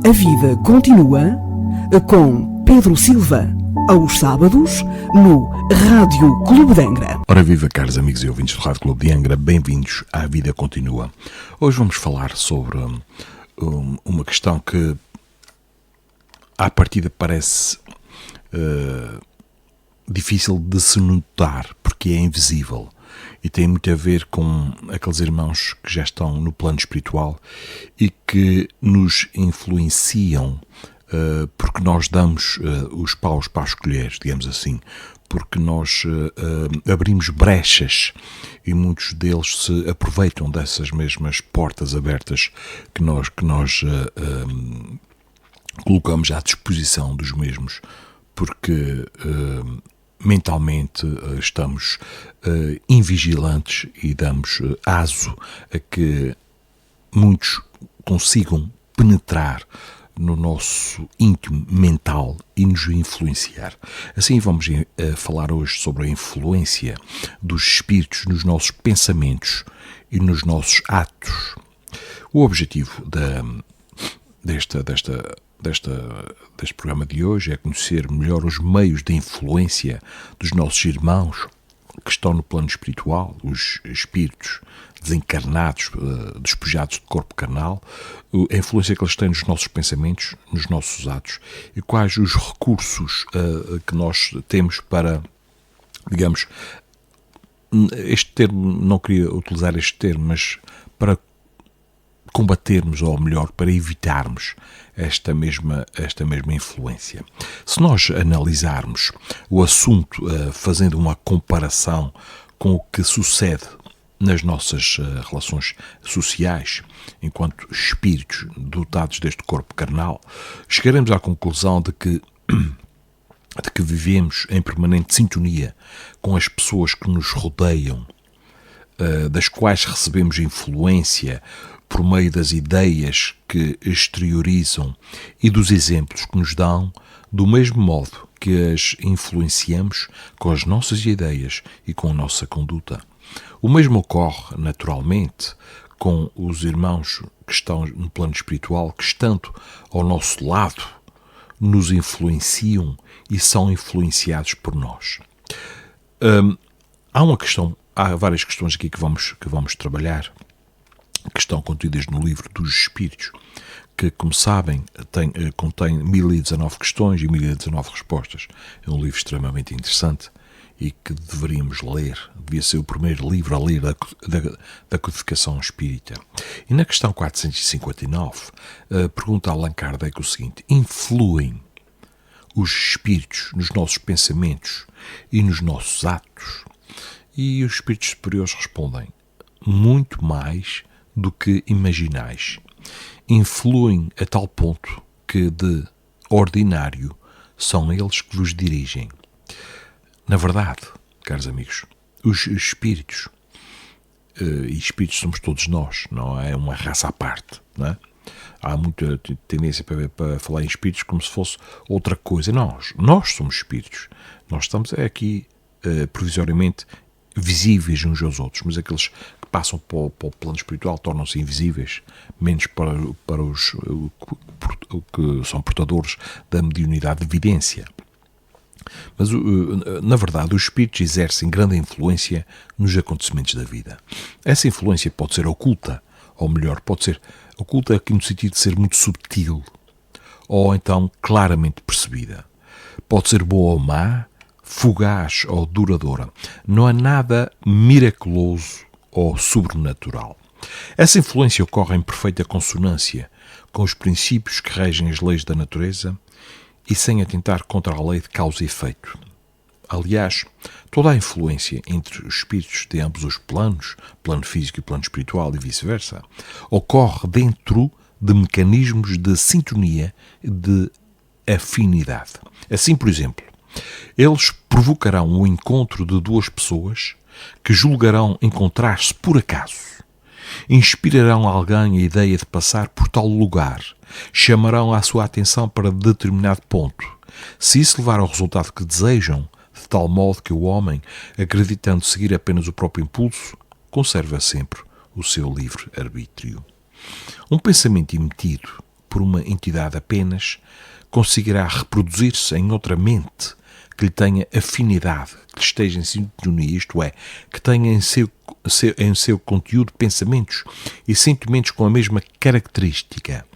A vida continua com Pedro Silva, aos sábados, no Rádio Clube de Angra. Ora viva, caros amigos e ouvintes do Rádio Clube de Angra, bem-vindos à Vida Continua. Hoje vamos falar sobre uma questão que à partida parece difícil de se notar, porque é invisível e tem muito a ver com aqueles irmãos que já estão no plano espiritual e que nos influenciam porque nós damos os paus para as colheres, digamos assim, porque nós abrimos brechas e muitos deles se aproveitam dessas mesmas portas abertas que nós colocamos à disposição dos mesmos, porque mentalmente estamos invigilantes e damos aso a que muitos consigam penetrar no nosso íntimo mental e nos influenciar. Assim vamos falar hoje sobre a influência dos espíritos nos nossos pensamentos e nos nossos atos. O objetivo deste programa de hoje é conhecer melhor os meios de influência dos nossos irmãos que estão no plano espiritual, os espíritos desencarnados, despojados de corpo carnal, a influência que eles têm nos nossos pensamentos, nos nossos atos, e quais os recursos que nós temos para, digamos, este termo, não queria utilizar este termo, mas para combatermos, ou melhor, para evitarmos esta mesma influência. Se nós analisarmos o assunto fazendo uma comparação com o que sucede nas nossas relações sociais, enquanto espíritos dotados deste corpo carnal, chegaremos à conclusão de que vivemos em permanente sintonia com as pessoas que nos rodeiam, das quais recebemos influência por meio das ideias que exteriorizam e dos exemplos que nos dão, do mesmo modo que as influenciamos com as nossas ideias e com a nossa conduta. O mesmo ocorre, naturalmente, com os irmãos que estão no plano espiritual, que, estando ao nosso lado, nos influenciam e são influenciados por nós. Há várias questões aqui que vamos trabalhar, que estão contidas no livro dos Espíritos, que, como sabem, contém 1019 questões e 1019 respostas. É um livro extremamente interessante e que deveríamos ler. Devia ser o primeiro livro a ler da codificação espírita. E na questão 459, pergunta Allan Kardec o seguinte: influem os espíritos nos nossos pensamentos e nos nossos atos? E os espíritos superiores respondem: muito mais do que imaginais. Influem a tal ponto que, de ordinário, são eles que vos dirigem. Na verdade, caros amigos, os espíritos, e espíritos somos todos nós, não é uma raça à parte, não é? Há muita tendência para falar em espíritos como se fosse outra coisa. Nós somos espíritos. Nós estamos aqui, provisoriamente, visíveis uns aos outros, mas aqueles que passam para o plano espiritual tornam-se invisíveis, menos para os que são portadores da mediunidade de vidência. Mas, na verdade, os espíritos exercem grande influência nos acontecimentos da vida. Essa influência pode ser oculta, ou melhor, pode ser oculta aqui no sentido de ser muito subtil, ou então claramente percebida. Pode ser boa ou má, fugaz ou duradoura. Não há nada miraculoso ou sobrenatural. Essa influência ocorre em perfeita consonância com os princípios que regem as leis da natureza e sem atentar contra a lei de causa e efeito. Aliás, toda a influência entre os espíritos de ambos os planos, plano físico e plano espiritual e vice-versa, ocorre dentro de mecanismos de sintonia e de afinidade. Assim, por exemplo, eles provocarão o encontro de duas pessoas que julgarão encontrar-se por acaso. Inspirarão alguém a ideia de passar por tal lugar. Chamarão a sua atenção para determinado ponto. Se isso levar ao resultado que desejam, de tal modo que o homem, acreditando seguir apenas o próprio impulso, conserva sempre o seu livre-arbítrio. Um pensamento emitido por por uma entidade apenas, conseguirá reproduzir-se em outra mente que lhe tenha afinidade, que esteja em sintonia, isto é, que tenha em seu conteúdo pensamentos e sentimentos com a mesma característica.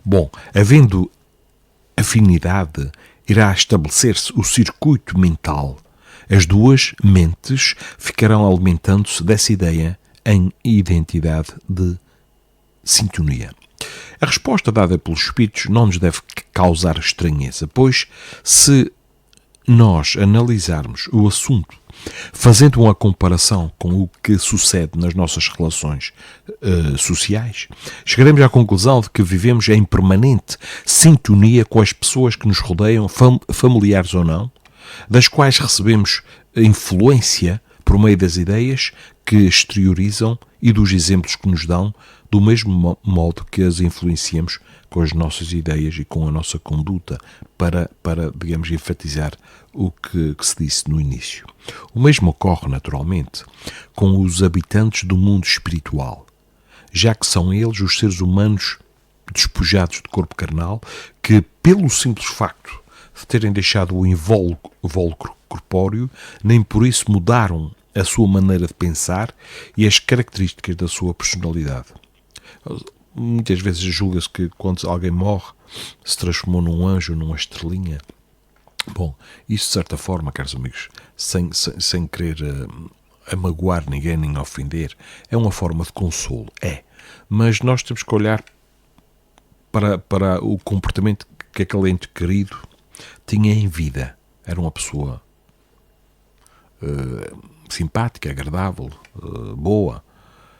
Bom, havendo afinidade, irá estabelecer-se o circuito mental. As duas mentes ficarão alimentando-se dessa ideia em identidade de sintonia. A resposta dada pelos espíritos não nos deve causar estranheza, pois se nós analisarmos o assunto fazendo uma comparação com o que sucede nas nossas relações sociais, chegaremos à conclusão de que vivemos em permanente sintonia com as pessoas que nos rodeiam, familiares ou não, das quais recebemos influência por meio das ideias que exteriorizam e dos exemplos que nos dão, do mesmo modo que as influenciamos com as nossas ideias e com a nossa conduta para digamos, enfatizar o que se disse no início. O mesmo ocorre, naturalmente, com os habitantes do mundo espiritual, já que são eles os seres humanos despojados de corpo carnal que, pelo simples facto de terem deixado o invólucro corpóreo, nem por isso mudaram a sua maneira de pensar e as características da sua personalidade. Muitas vezes julga-se que quando alguém morre se transformou num anjo, numa estrelinha. Bom, isso de certa forma, caros amigos, sem querer amagoar ninguém nem ofender, é uma forma de consolo, mas nós temos que olhar para o comportamento que aquele ente querido tinha em vida. Era uma pessoa simpática, agradável, boa.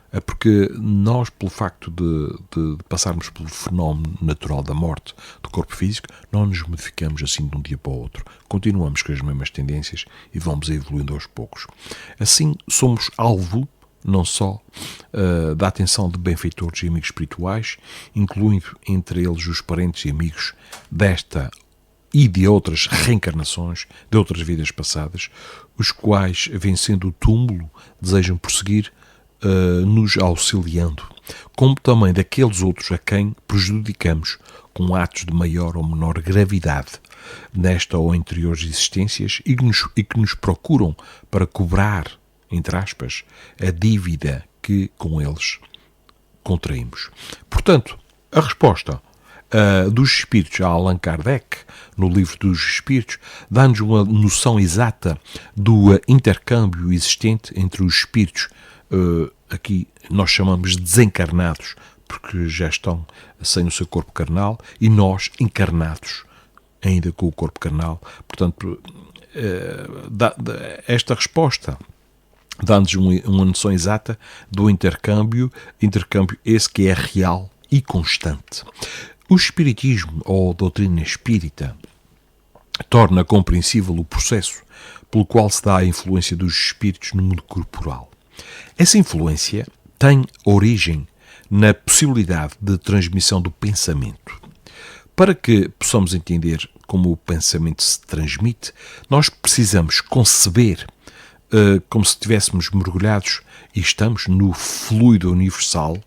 É porque nós, pelo facto de passarmos pelo fenómeno natural da morte do corpo físico, não nos modificamos assim de um dia para o outro. Continuamos com as mesmas tendências e vamos evoluindo aos poucos. Assim, somos alvo não só da atenção de benfeitores e amigos espirituais, incluindo entre eles os parentes e amigos desta e de outras reencarnações, de outras vidas passadas, os quais, vencendo o túmulo, desejam prosseguir nos auxiliando, como também daqueles outros a quem prejudicamos com atos de maior ou menor gravidade nesta ou anteriores existências e que nos procuram para cobrar, entre aspas, a dívida que com eles contraímos. Portanto, a resposta dos espíritos a Allan Kardec, no livro dos espíritos, dá-nos uma noção exata do intercâmbio existente entre os espíritos, aqui nós chamamos de desencarnados, porque já estão sem o seu corpo carnal, e nós encarnados, ainda com o corpo carnal. Portanto, esta resposta dá-nos uma noção exata do intercâmbio esse que é real e constante. O espiritismo, ou doutrina espírita, torna compreensível o processo pelo qual se dá a influência dos espíritos no mundo corporal. Essa influência tem origem na possibilidade de transmissão do pensamento. Para que possamos entender como o pensamento se transmite, nós precisamos conceber como se estivéssemos mergulhados, e estamos, no fluido universal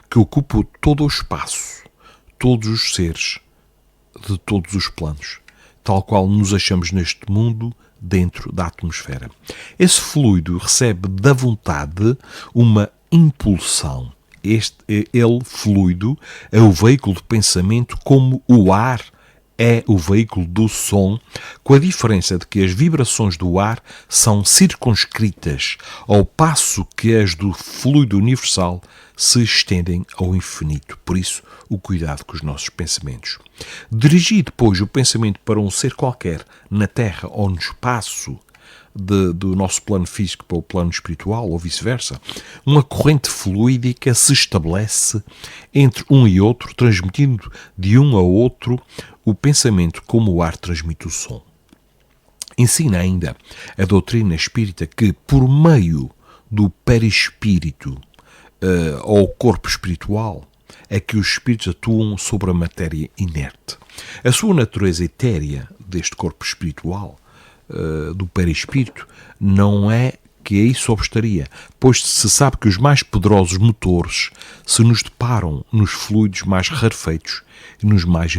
que ocupa todo o espaço, todos os seres, de todos os planos, tal qual nos achamos neste mundo, dentro da atmosfera. Esse fluido recebe da vontade uma impulsão. Ele, fluido, é o veículo de pensamento, como o ar é o veículo do som, com a diferença de que as vibrações do ar são circunscritas, ao passo que as do fluido universal se estendem ao infinito. Por isso, o cuidado com os nossos pensamentos. Dirigir depois o pensamento para um ser qualquer, na Terra ou no espaço, do nosso plano físico para o plano espiritual, ou vice-versa, uma corrente fluídica se estabelece entre um e outro, transmitindo de um a outro o pensamento como o ar transmite o som. Ensina ainda a doutrina espírita que, por meio do perispírito ou corpo espiritual, é que os espíritos atuam sobre a matéria inerte. A sua natureza etérea deste corpo espiritual, do perispírito, não é que a isso obstaria, pois se sabe que os mais poderosos motores se nos deparam nos fluidos mais rarefeitos e nos mais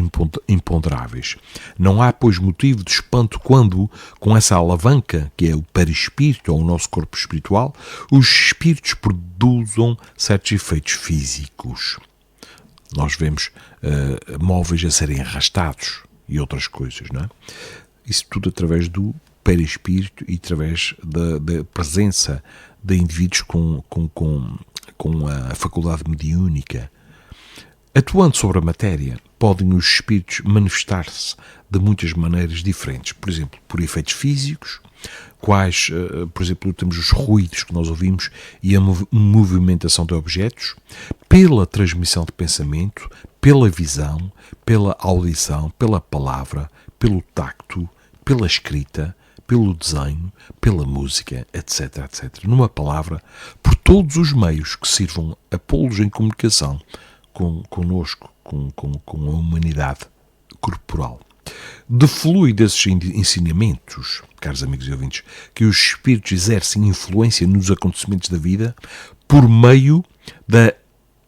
imponderáveis. Não há, pois, motivo de espanto quando, com essa alavanca, que é o perispírito, ou o nosso corpo espiritual, os espíritos produzam certos efeitos físicos. Nós vemos móveis a serem arrastados e outras coisas, não é? Isso tudo através do perispírito e através da presença de indivíduos com a faculdade mediúnica. Atuando sobre a matéria, podem os espíritos manifestar-se de muitas maneiras diferentes. Por exemplo, por efeitos físicos, quais, por exemplo, temos os ruídos que nós ouvimos e a movimentação de objetos, pela transmissão de pensamento, pela visão, pela audição, pela palavra, pelo tacto, pela escrita, pelo desenho, pela música, etc, etc. Numa palavra, por todos os meios que sirvam a pô-los em comunicação connosco, com a humanidade corporal. Deflui desses ensinamentos, caros amigos e ouvintes, que os espíritos exercem influência nos acontecimentos da vida por meio da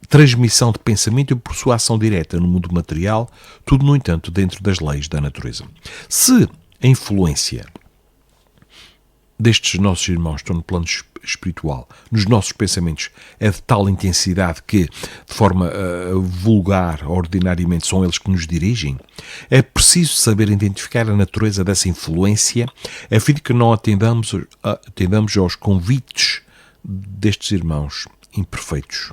transmissão de pensamento e por sua ação direta no mundo material, tudo, no entanto, dentro das leis da natureza. Se a influência destes nossos irmãos estão no plano espiritual, nos nossos pensamentos, é de tal intensidade que, de forma vulgar, ordinariamente, são eles que nos dirigem, é preciso saber identificar a natureza dessa influência, a fim de que não atendamos aos convites destes irmãos imperfeitos.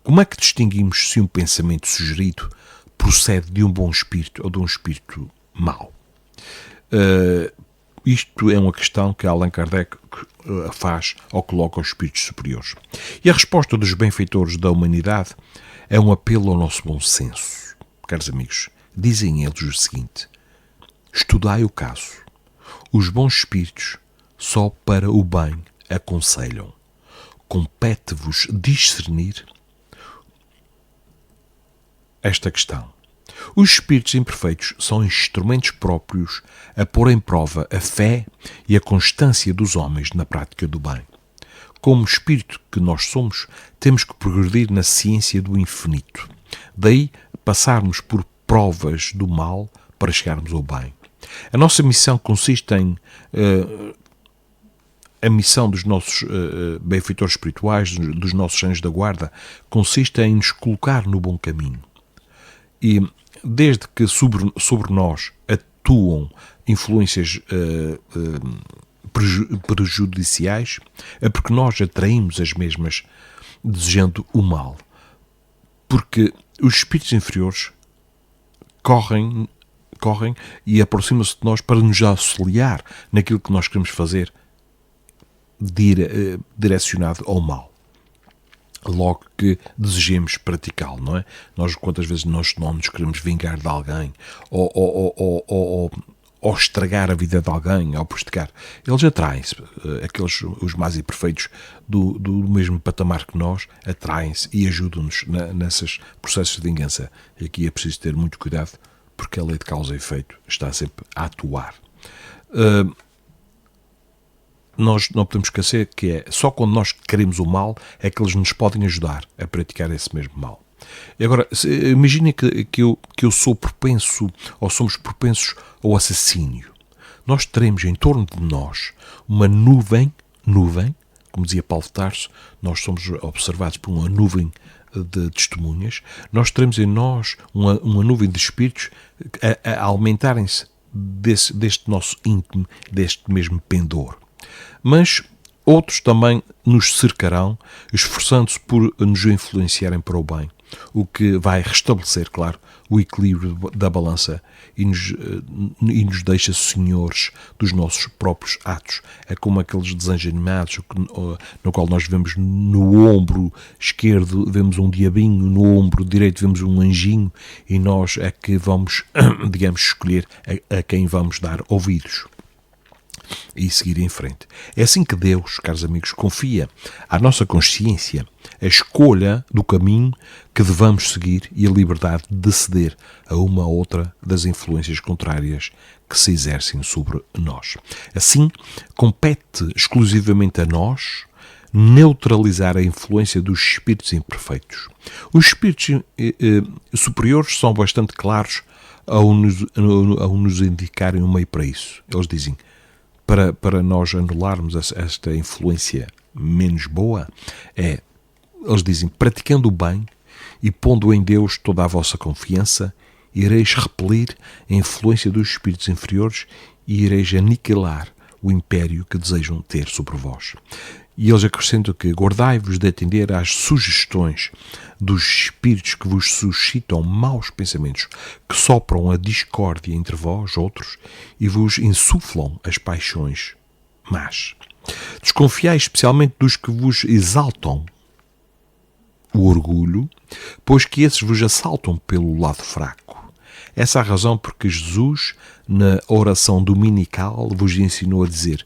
Como é que distinguimos se um pensamento sugerido procede de um bom espírito ou de um espírito mau? Isto é uma questão que Allan Kardec faz ou coloca aos espíritos superiores. E a resposta dos benfeitores da humanidade é um apelo ao nosso bom senso. Caros amigos, dizem eles o seguinte: estudai o caso. Os bons espíritos só para o bem aconselham. Compete-vos discernir esta questão. Os espíritos imperfeitos são instrumentos próprios a pôr em prova a fé e a constância dos homens na prática do bem. Como espírito que nós somos, temos que progredir na ciência do infinito. Daí passarmos por provas do mal para chegarmos ao bem. A nossa missão consiste em... A missão dos nossos benfeitores espirituais, dos nossos anjos da guarda, consiste em nos colocar no bom caminho. E desde que sobre nós atuam influências prejudiciais, é porque nós atraímos as mesmas desejando o mal. Porque os espíritos inferiores correm e aproximam-se de nós para nos auxiliar naquilo que nós queremos fazer direcionado ao mal. Logo que desejemos praticá-lo, não é? Nós, quantas vezes nós não nos queremos vingar de alguém ou estragar a vida de alguém, ou prejudicar, eles atraem-se, os mais imperfeitos do mesmo patamar que nós, atraem-se e ajudam-nos nesses processos de vingança. E aqui é preciso ter muito cuidado, porque a lei de causa e efeito está sempre a atuar. Nós não podemos esquecer que é só quando nós queremos o mal é que eles nos podem ajudar a praticar esse mesmo mal. E agora, imagine que eu sou propenso, ou somos propensos ao assassínio. Nós teremos em torno de nós uma nuvem, como dizia Paulo de Tarso, nós somos observados por uma nuvem de testemunhas, nós teremos em nós uma nuvem de espíritos a alimentarem-se deste nosso íntimo, deste mesmo pendor. Mas outros também nos cercarão, esforçando-se por nos influenciarem para o bem, o que vai restabelecer, claro, o equilíbrio da balança e nos deixa senhores dos nossos próprios atos. É como aqueles desenhos animados no qual nós vemos no ombro esquerdo vemos um diabinho, no ombro direito vemos um anjinho, e nós é que vamos, digamos, escolher a quem vamos dar ouvidos. e seguir em frente. É assim que Deus, caros amigos, confia à nossa consciência a escolha do caminho que devamos seguir e a liberdade de ceder a uma ou outra das influências contrárias que se exercem sobre nós. Assim, compete exclusivamente a nós neutralizar a influência dos espíritos imperfeitos. Os espíritos superiores são bastante claros ao nos indicarem um meio para isso. Eles dizem, para nós anularmos esta influência menos boa, eles dizem, praticando o bem e pondo em Deus toda a vossa confiança, ireis repelir a influência dos espíritos inferiores e ireis aniquilar o império que desejam ter sobre vós. E eles acrescentam que guardai-vos de atender às sugestões dos espíritos que vos suscitam maus pensamentos, que sopram a discórdia entre vós, outros, e vos insuflam as paixões más. Desconfiai especialmente dos que vos exaltam o orgulho, pois que esses vos assaltam pelo lado fraco. Essa é a razão porque Jesus, na oração dominical, vos ensinou a dizer: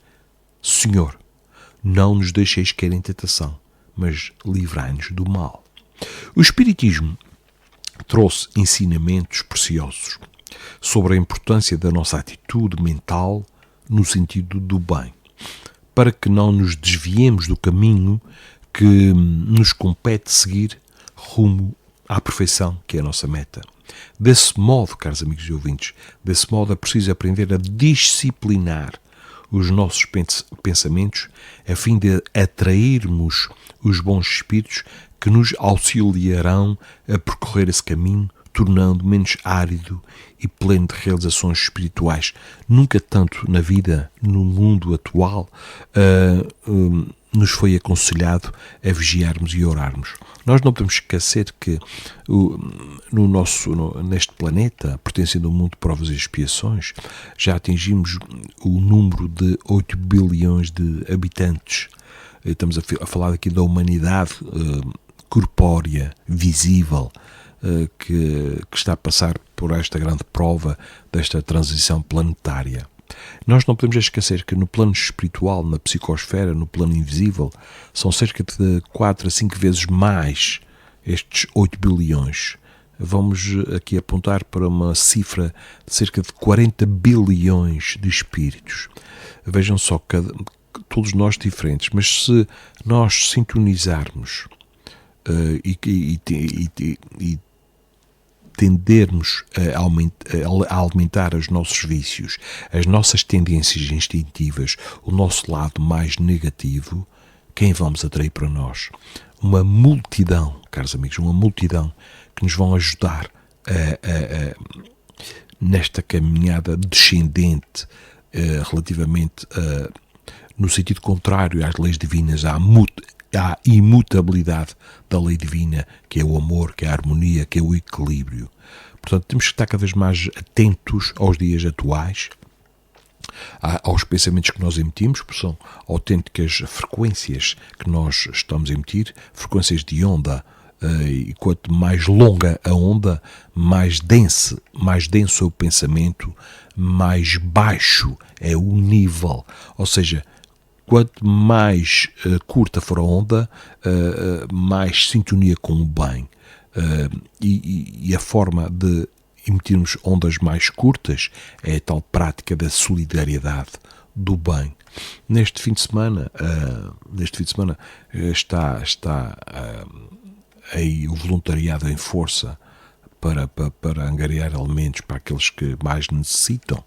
Senhor, não nos deixeis cair em tentação, mas livrai-nos do mal. O Espiritismo trouxe ensinamentos preciosos sobre a importância da nossa atitude mental no sentido do bem, para que não nos desviemos do caminho que nos compete seguir rumo à perfeição, que é a nossa meta. Desse modo, caros amigos e ouvintes, desse modo é preciso aprender a disciplinar os nossos pensamentos a fim de atrairmos os bons espíritos que nos auxiliarão a percorrer esse caminho, tornando menos árido e pleno de realizações espirituais. Nunca tanto na vida, no mundo atual, nos foi aconselhado a vigiarmos e orarmos. Nós não podemos esquecer que neste planeta, pertencendo ao mundo de provas e expiações, já atingimos o número de 8 bilhões de habitantes. Estamos a falar aqui da humanidade corpórea, visível, que está a passar por esta grande prova desta transição planetária. Nós não podemos esquecer que no plano espiritual, na psicosfera, no plano invisível, são cerca de 4 a 5 vezes mais estes 8 bilhões. Vamos aqui apontar para uma cifra de cerca de 40 bilhões de espíritos. Vejam só, todos nós diferentes, mas se nós sintonizarmos e tendermos a aumentar os nossos vícios, as nossas tendências instintivas, o nosso lado mais negativo, quem vamos atrair para nós? Uma multidão, caros amigos, uma multidão que nos vão ajudar nesta caminhada descendente relativamente no sentido contrário às leis divinas, à imutabilidade da lei divina, que é o amor, que é a harmonia, que é o equilíbrio. Portanto, temos que estar cada vez mais atentos aos dias atuais, aos pensamentos que nós emitimos, porque são autênticas frequências que nós estamos a emitir, frequências de onda, e quanto mais longa a onda, mais denso é o pensamento, mais baixo é o nível. Ou seja, quanto mais curta for a onda, mais sintonia com o bem. E a forma de emitirmos ondas mais curtas é a tal prática da solidariedade, do bem. Neste fim de semana está aí o voluntariado em força para angariar alimentos para aqueles que mais necessitam.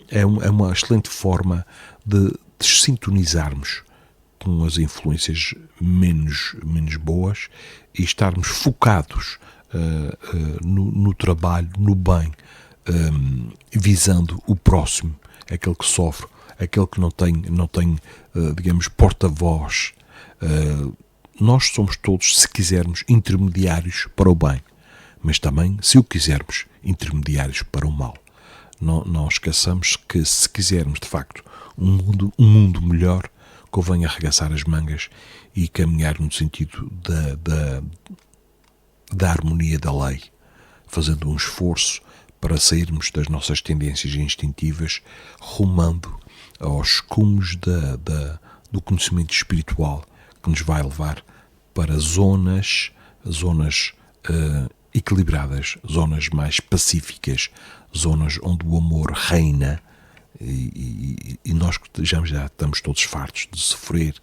É uma excelente forma de sintonizarmos com as influências menos boas e estarmos focados no trabalho, no bem, visando o próximo, aquele que sofre, aquele que não tem digamos, porta-voz. Nós somos todos, se quisermos, intermediários para o bem, mas também, se o quisermos, intermediários para o mal. Não esqueçamos que, se quisermos, de facto, um mundo melhor, convém arregaçar as mangas e caminhar no sentido da harmonia da lei, fazendo um esforço para sairmos das nossas tendências instintivas, rumando aos cumos do conhecimento espiritual, que nos vai levar para zonas equilibradas, zonas mais pacíficas, zonas onde o amor reina, e nós que já estamos todos fartos de sofrer,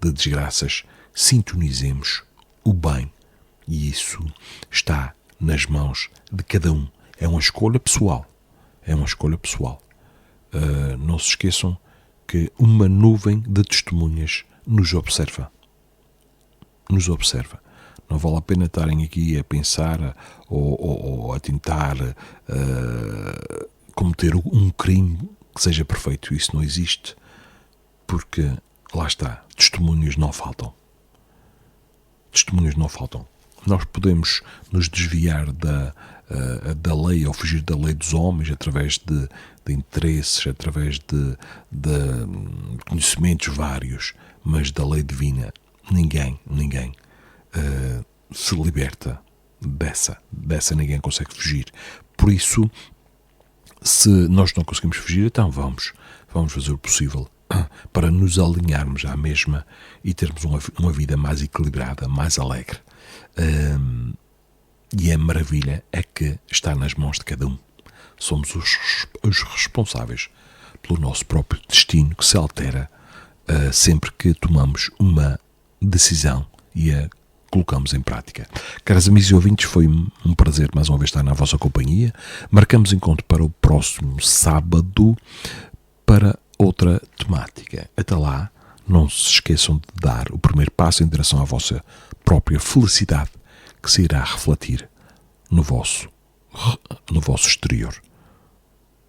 de desgraças, sintonizemos o bem, e isso está nas mãos de cada um. É uma escolha pessoal. Não se esqueçam que uma nuvem de testemunhas nos observa. Não vale a pena estarem aqui a pensar ou a tentar cometer um crime que seja perfeito. Isso não existe, porque lá está, testemunhas não faltam. Nós podemos nos desviar da lei ou fugir da lei dos homens através de interesses, através de conhecimentos vários, mas da lei divina ninguém se liberta dessa ninguém consegue fugir. Por isso, se nós não conseguimos fugir, então vamos fazer o possível para nos alinharmos à mesma e termos uma vida mais equilibrada, mais alegre. E a maravilha é que está nas mãos de cada um. Somos os responsáveis pelo nosso próprio destino, que se altera sempre que tomamos uma decisão e a colocamos em prática. Caros amigos e ouvintes, foi um prazer mais uma vez estar na vossa companhia. Marcamos encontro para o próximo sábado para outra temática. Até lá, não se esqueçam de dar o primeiro passo em direção à vossa própria felicidade, que se irá refletir no vosso exterior.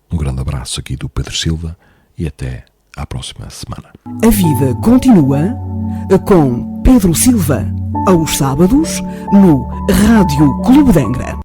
Um grande abraço aqui do Pedro Silva e até à próxima semana. A vida continua com Pedro Silva, aos sábados, no Rádio Clube de Angra.